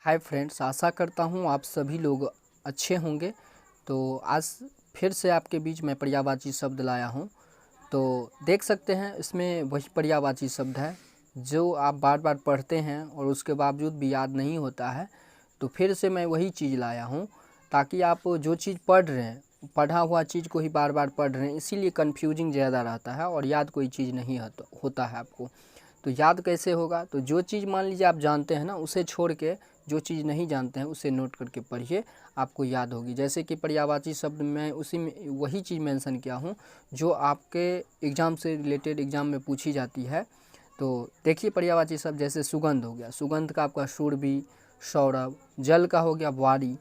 Hi friends, आशा करता हूँ आप सभी लोग अच्छे होंगे। तो आज फिर से आपके बीच में पर्यायवाची शब्द लाया हूँ। तो देख सकते हैं इसमें वही पर्यायवाची शब्द है जो आप बार बार पढ़ते हैं और उसके बावजूद भी याद नहीं होता है। तो फिर से मैं वही चीज़ लाया हूँ ताकि आप जो चीज़ पढ़ रहे हैं, पढ़ा हुआ चीज़ को ही बार बार पढ़ रहे हैं, इसीलिए कन्फ्यूजिंग ज़्यादा रहता है और याद कोई चीज़ नहीं होता है आपको। तो याद कैसे होगा? तो जो चीज़ मान लीजिए आप जानते हैं ना, उसे छोड़ के जो चीज़ नहीं जानते हैं उसे नोट करके पढ़िए, आपको याद होगी। जैसे कि पर्यायवाची शब्द में उसी में वही चीज़ मेंशन किया हूँ जो आपके एग्ज़ाम से रिलेटेड एग्ज़ाम में पूछी जाती है। तो देखिए पर्यायवाची शब्द जैसे सुगंध हो गया, सुगंध का आपका सुरभि, सौरभ। जल का हो गया वारी।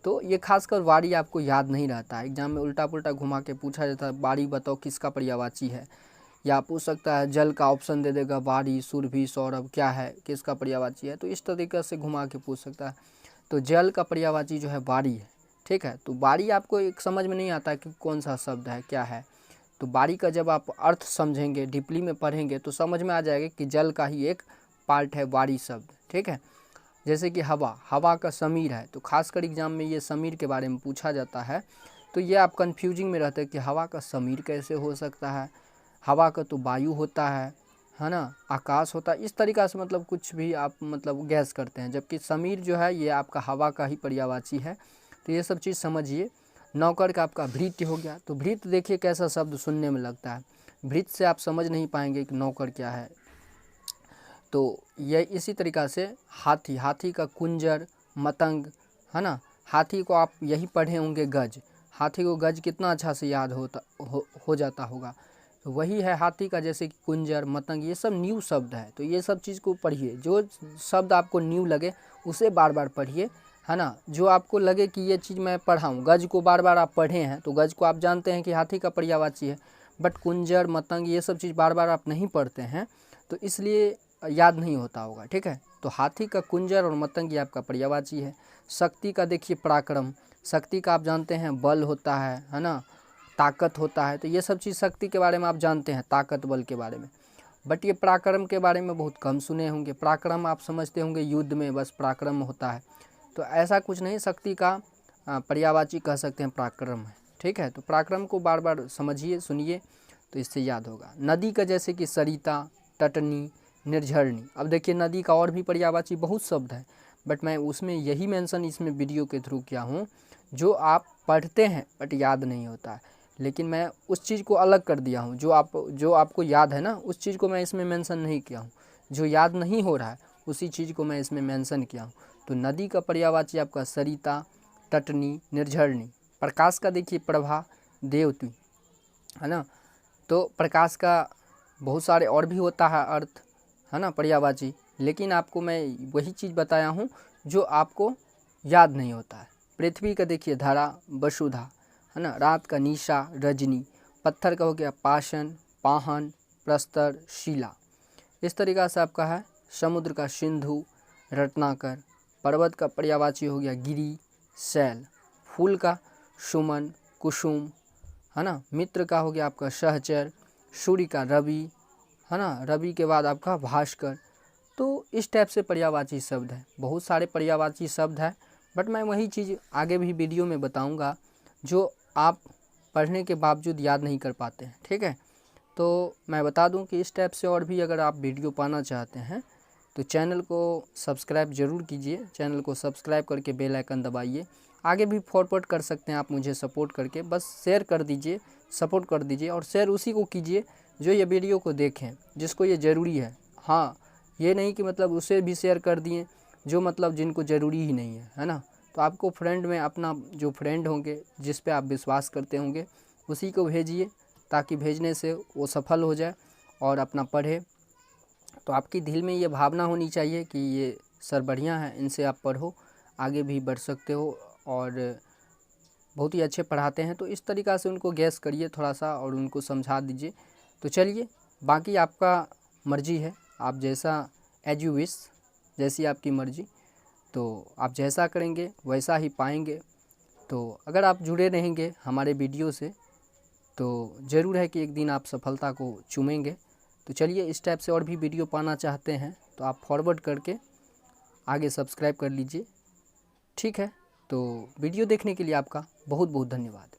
तो ये खासकर वारी आपको याद नहीं रहता है, एग्ज़ाम में उल्टा पुल्टा घुमा के पूछा जाता है वारी बताओ किसका पर्यायवाची है, या पूछ सकता है जल का ऑप्शन दे देगा वारी, सुरभि, सौरभ क्या है, किसका पर्यायवाची है। तो इस तरीके से घुमा के पूछ सकता है। तो जल का पर्यायवाची जो है वारी है, ठीक है। तो वारी आपको एक समझ में नहीं आता कि कौन सा शब्द है, क्या है। तो वारी का जब आप अर्थ समझेंगे, डीपली में पढ़ेंगे तो समझ में आ जाएगा कि जल का ही एक पार्ट है वारी शब्द, ठीक है। जैसे कि हवा, हवा का समीर है। तो खासकर एग्जाम में ये समीर के बारे में पूछा जाता है। तो ये आप कन्फ्यूजिंग में रहते हैं कि हवा का समीर कैसे हो सकता है। हवा का तो वायु होता है ना, आकाश होता है। इस तरीक़ा से मतलब कुछ भी आप मतलब गैस करते हैं, जबकि समीर जो है ये आपका हवा का ही पर्यायवाची है। तो ये सब चीज़ समझिए। नौकर का आपका भृत्य हो गया। तो भृत्य देखिए कैसा शब्द सुनने में लगता है। भृत्य से आप समझ नहीं पाएंगे कि नौकर क्या है। तो ये इसी तरीक़ा से हाथी, हाथी का कुंजर, मतंग, है ना। हाथी को आप यही पढ़े होंगे गज। हाथी को गज कितना अच्छा से याद हो जाता होगा। तो वही है हाथी का, जैसे कि कुंजर, मतंग, ये सब न्यू शब्द है। तो ये सब चीज़ को पढ़िए। जो शब्द आपको न्यू लगे उसे बार बार पढ़िए, है ना। जो आपको लगे कि ये चीज़ मैं पढ़ा हूँ, गज को बार बार आप पढ़े हैं तो गज को आप जानते हैं कि हाथी का पर्यायवाची है। बट कुंजर, मतंग ये सब चीज़ बार बार आप नहीं पढ़ते हैं, तो इसलिए याद नहीं होता होगा, ठीक है। तो हाथी का कुंजर और मतंग ये आपका पर्यायवाची है। शक्ति का देखिए पराक्रम। शक्ति का आप जानते हैं बल होता है ना, ताकत होता है। तो ये सब चीज़ शक्ति के बारे में आप जानते हैं, ताकत बल के बारे में। बट ये पराक्रम के बारे में बहुत कम सुने होंगे। पराक्रम आप समझते होंगे युद्ध में बस पराक्रम होता है, तो ऐसा कुछ नहीं। शक्ति का पर्यायवाची कह सकते हैं पराक्रम है, ठीक है। तो पराक्रम को बार बार समझिए, सुनिए, तो इससे याद होगा। नदी का जैसे कि सरिता, तटनी, निर्झरणी। अब देखिए नदी का और भी पर्यायवाची बहुत शब्द है, बट मैं उसमें यही मेंशन इसमें वीडियो के थ्रू किया हूँ जो आप पढ़ते हैं बट याद नहीं होता है। लेकिन मैं उस चीज़ को अलग कर दिया हूँ, जो आपको याद है ना, उस चीज़ को मैं इसमें मेंशन नहीं किया हूँ। जो याद नहीं हो रहा है उसी चीज़ को मैं इसमें मेंशन किया हूँ। तो नदी का पर्यायवाची आपका सरिता, तटनी, निर्झरणी। प्रकाश का देखिए प्रभा, देवती, है ना। तो प्रकाश का बहुत सारे और भी होता है अर्थ, है ना, पर्यायवाची। लेकिन आपको मैं वही चीज़ बताया हूँ जो आपको याद नहीं होता है। पृथ्वी का देखिए धरा, वसुधा, है ना। रात का निशा, रजनी। पत्थर का हो गया पाषाण, पाहन, प्रस्तर, शिला। इस तरीक़ा से आपका है। समुद्र का सिंधु, रत्नाकर। पर्वत का पर्यायवाची हो गया गिरी, शैल। फूल का सुमन, कुसुम, है ना। मित्र का हो गया आपका सहचर। सूर्य का रवि, है ना। रवि के बाद आपका भास्कर। तो इस टाइप से पर्यायवाची शब्द है। बहुत सारे पर्यायवाची शब्द है, बट मैं वही चीज़ आगे भी वीडियो में बताऊंगा जो आप पढ़ने के बावजूद याद नहीं कर पाते हैं, ठीक है। तो मैं बता दूं कि इस टाइप से और भी अगर आप वीडियो पाना चाहते हैं तो चैनल को सब्सक्राइब ज़रूर कीजिए। चैनल को सब्सक्राइब करके बेल आइकन दबाइए। आगे भी फॉरवर्ड कर सकते हैं आप मुझे सपोर्ट करके, बस शेयर कर दीजिए, सपोर्ट कर दीजिए। और शेयर उसी को कीजिए जो ये वीडियो को देखें, जिसको ये ज़रूरी है। हाँ, ये नहीं कि मतलब उसे भी शेयर कर दिए जो मतलब जिनको ज़रूरी ही नहीं है ना। तो आपको फ्रेंड में अपना जो फ्रेंड होंगे, जिस पे आप विश्वास करते होंगे, उसी को भेजिए, ताकि भेजने से वो सफल हो जाए और अपना पढ़े। तो आपकी दिल में ये भावना होनी चाहिए कि ये सर बढ़िया है, इनसे आप पढ़ो, आगे भी बढ़ सकते हो और बहुत ही अच्छे पढ़ाते हैं। तो इस तरीक़ा से उनको गैस करिए थोड़ा सा और उनको समझा दीजिए। तो चलिए, बाकी आपका मर्ज़ी है, आप जैसा एज यू विश, जैसी आपकी मर्ज़ी। तो आप जैसा करेंगे वैसा ही पाएंगे। तो अगर आप जुड़े रहेंगे हमारे वीडियो से तो ज़रूर है कि एक दिन आप सफलता को चूमेंगे। तो चलिए, इस टाइप से और भी वीडियो पाना चाहते हैं तो आप फॉरवर्ड करके आगे सब्सक्राइब कर लीजिए। ठीक है, तो वीडियो देखने के लिए आपका बहुत बहुत धन्यवाद।